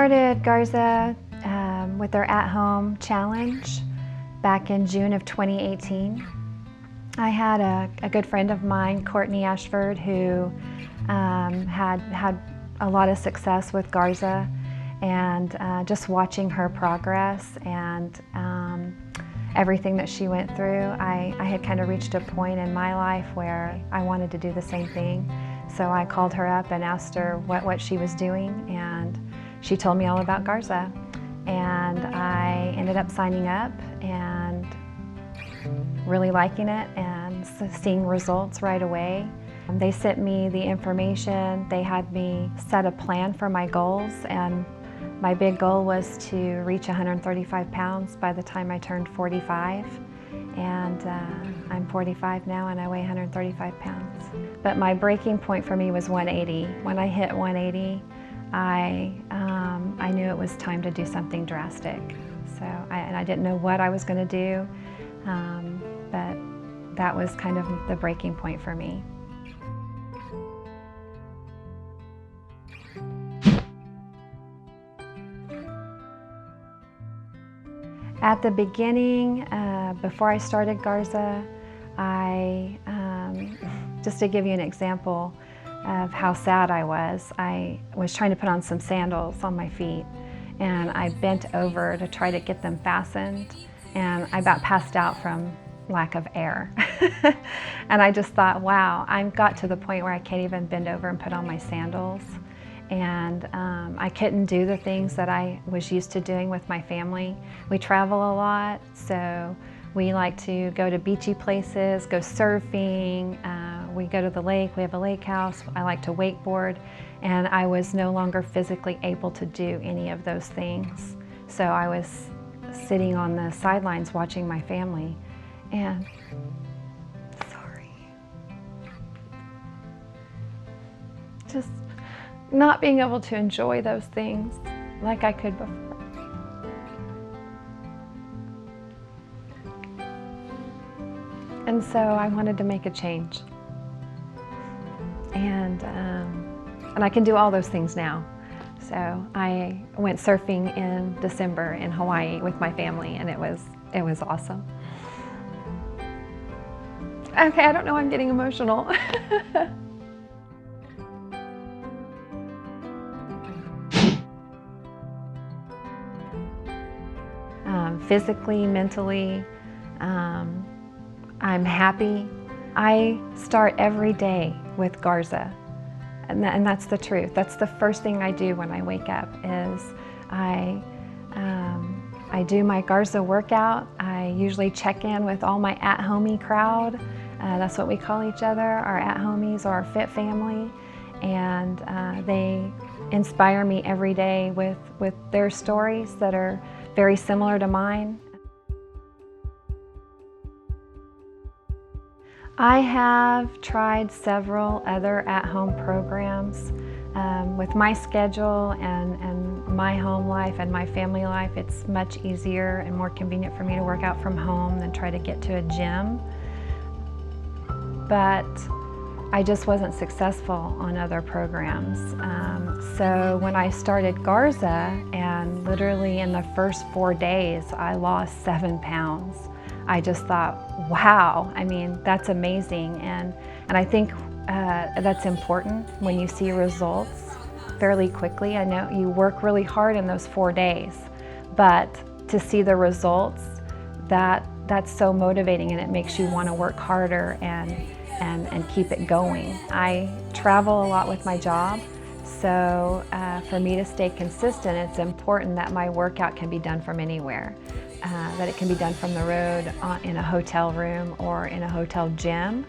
started Garza with their at-home challenge back in June of 2018. I had a good friend of mine, Courtney Ashford, who had a lot of success with Garza, and just watching her progress and everything that she went through, I had kind of reached a point in my life where I wanted to do the same thing. So I called her up and asked her what she was doing, and she told me all about Garza. And I ended up signing up and really liking it and seeing results right away. They sent me the information. They had me set a plan for my goals, and my big goal was to reach 135 pounds by the time I turned 45. And I'm 45 now and I weigh 135 pounds. But my breaking point for me was 180. When I hit 180, I knew it was time to do something drastic. And I didn't know what I was going to do, but that was kind of the breaking point for me. At the beginning, before I started Garza, just to give you an example of how sad I was trying to put on some sandals on my feet, and I bent over to try to get them fastened, and I about passed out from lack of air. And I just thought, wow, I've got to the point where I can't even bend over and put on my sandals. And I couldn't do the things that I was used to doing with my family. We travel a lot, so we like to go to beachy places, go surfing, we go to the lake, we have a lake house, I like to wakeboard, and I was no longer physically able to do any of those things. So I was sitting on the sidelines watching my family, and just not being able to enjoy those things like I could before. And so I wanted to make a change. And I can do all those things now. So I went surfing in December in Hawaii with my family, and it was awesome. Okay, I don't know, I'm getting emotional. Physically, mentally, I'm happy. I start every day with Garza, and that's the truth. That's the first thing I do when I wake up is I do my Garza workout. I usually check in with all my at-homey crowd. That's what we call each other, our at-homies or our fit family, and they inspire me every day with their stories that are very similar to mine. I have tried several other at-home programs. With my schedule and my home life and my family life, it's much easier and more convenient for me to work out from home than try to get to a gym. But I just wasn't successful on other programs. So when I started Garza, and literally in the first 4 days, I lost 7 pounds. I just thought, wow, I mean, that's amazing. And I think that's important when you see results fairly quickly. I know you work really hard in those 4 days, but to see the results, that's so motivating, and it makes you want to work harder and keep it going. I travel a lot with my job, so for me to stay consistent, it's important that my workout can be done from anywhere, that it can be done from the road, in a hotel room, or in a hotel gym.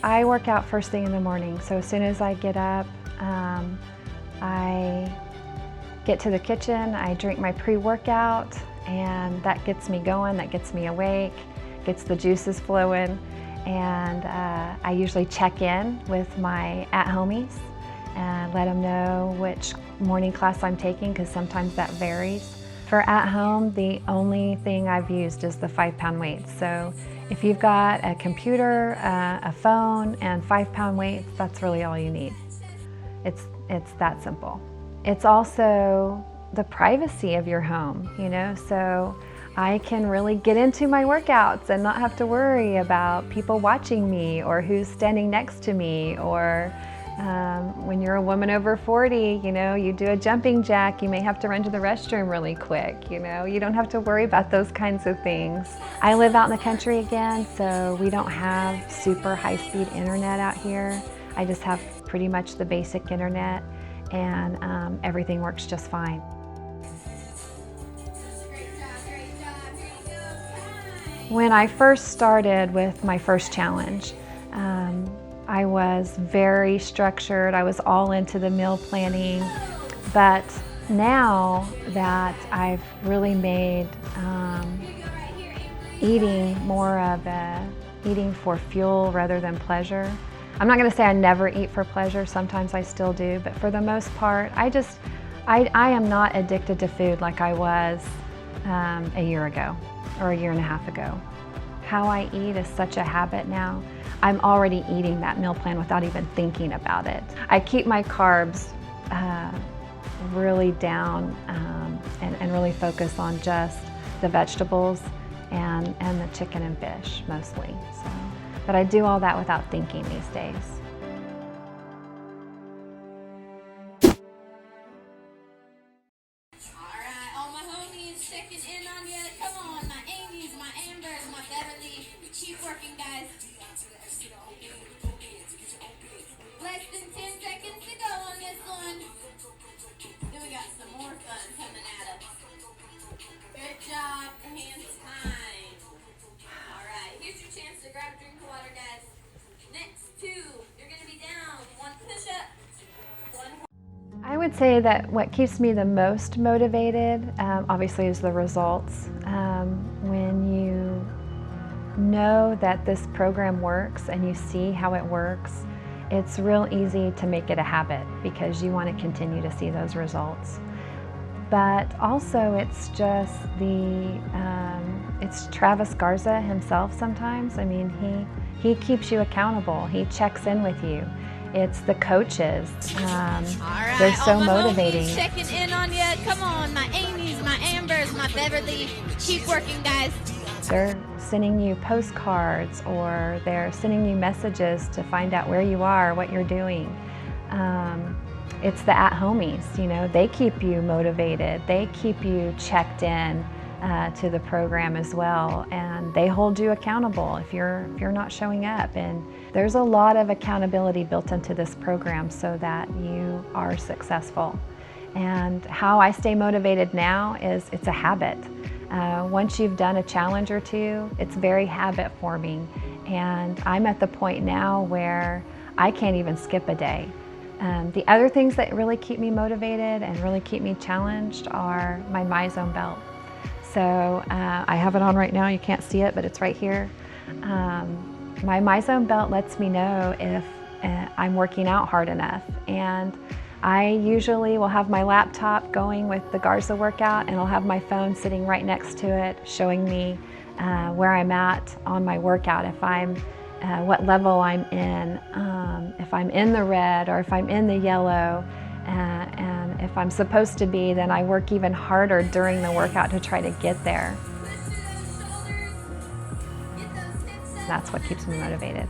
I work out first thing in the morning, so as soon as I get up, I get to the kitchen, I drink my pre-workout, and that gets me going, that gets me awake, gets the juices flowing, and I usually check in with my at-homies and let them know which morning class I'm taking, because sometimes that varies. For at home, the only thing I've used is the 5-pound weights. So if you've got a computer, a phone, and 5-pound weights, that's really all you need. It's that simple. It's also the privacy of your home, you know, so I can really get into my workouts and not have to worry about people watching me or who's standing next to me, or when you're a woman over 40, you know, you do a jumping jack, you may have to run to the restroom really quick, you know, you don't have to worry about those kinds of things. I live out in the country again, so we don't have super high-speed internet out here. I just have pretty much the basic internet, and everything works just fine. When I first started with my first challenge, I was very structured. I was all into the meal planning, but now that I've really made eating more of a eating for fuel rather than pleasure. I'm not going to say I never eat for pleasure. Sometimes I still do, but for the most part, I am not addicted to food like I was a year ago or a year and a half ago. How I eat is such a habit now. I'm already eating that meal plan without even thinking about it. I keep my carbs really down and really focus on just the vegetables and the chicken and fish mostly. So, but I do all that without thinking these days. Keep working, guys. Less than 10 seconds to go on this one. Then we got some more fun coming at us. Good job, hand time. Alright, here's your chance to grab a drink of water, guys. Next two, you're going to be down. One push-up. I would say that what keeps me the most motivated, obviously, is the results. When you know that this program works and you see how it works, it's real easy to make it a habit because you want to continue to see those results. But also it's just it's Travis Garza himself sometimes. I mean, he keeps you accountable. He checks in with you. It's the coaches. Right, they're so motivating. Checking in on you. Come on, my Amy's, my Ambers, my Beverly. Keep working, guys. They're sending you postcards, or they're sending you messages to find out where you are, what you're doing. It's the at-homies, you know, they keep you motivated. They keep you checked in to the program as well, and they hold you accountable if you're not showing up. And there's a lot of accountability built into this program so that you are successful. And how I stay motivated now is it's a habit. Once you've done a challenge or two, it's very habit forming. And I'm at the point now where I can't even skip a day. The other things that really keep me motivated and really keep me challenged are my MyZone belt. So I have it on right now. You can't see it, but it's right here. My MyZone belt lets me know if I'm working out hard enough. And I usually will have my laptop going with the Garza workout, and I'll have my phone sitting right next to it, showing me where I'm at on my workout, if I'm what level I'm in, if I'm in the red or if I'm in the yellow, and if I'm supposed to be, then I work even harder during the workout to try to get there. That's what keeps me motivated.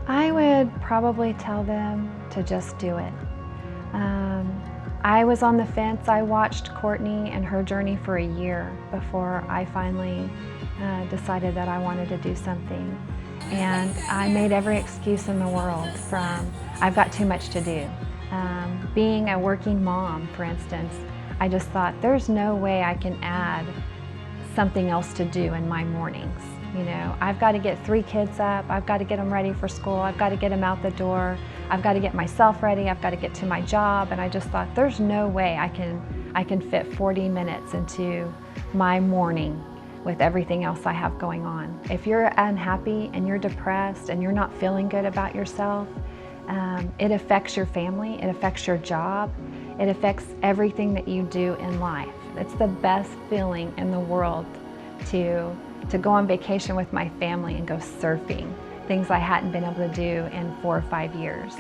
I would probably tell them to just do it. I was on the fence. I watched Courtney and her journey for a year before I finally decided that I wanted to do something. And I made every excuse in the world, from I've got too much to do. Being a working mom, for instance, I just thought there's no way I can add something else to do in my mornings. You know, I've got to get 3 kids up, I've got to get them ready for school, I've got to get them out the door, I've got to get myself ready, I've got to get to my job, and I just thought there's no way I can fit 40 minutes into my morning with everything else I have going on. If you're unhappy and you're depressed and you're not feeling good about yourself, It affects your family, it affects your job, it affects everything that you do in life. It's the best feeling in the world to go on vacation with my family and go surfing, things I hadn't been able to do in 4 or 5 years.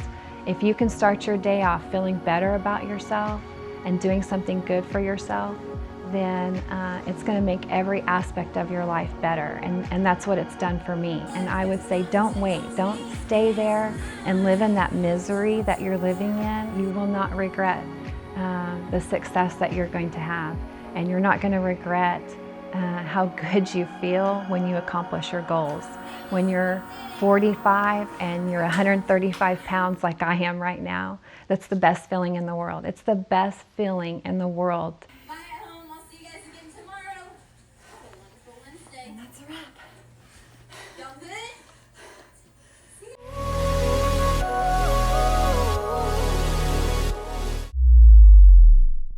If you can start your day off feeling better about yourself and doing something good for yourself, then it's going to make every aspect of your life better. And that's what it's done for me. And I would say, don't wait. Don't stay there and live in that misery that you're living in. You will not regret the success that you're going to have. And you're not going to regret how good you feel when you accomplish your goals. When you're 45 and you're 135 pounds like I am right now, that's the best feeling in the world. It's the best feeling in the world. Bye at home. I'll see you guys again tomorrow. Have a wonderful Wednesday. And that's a wrap. Don't forget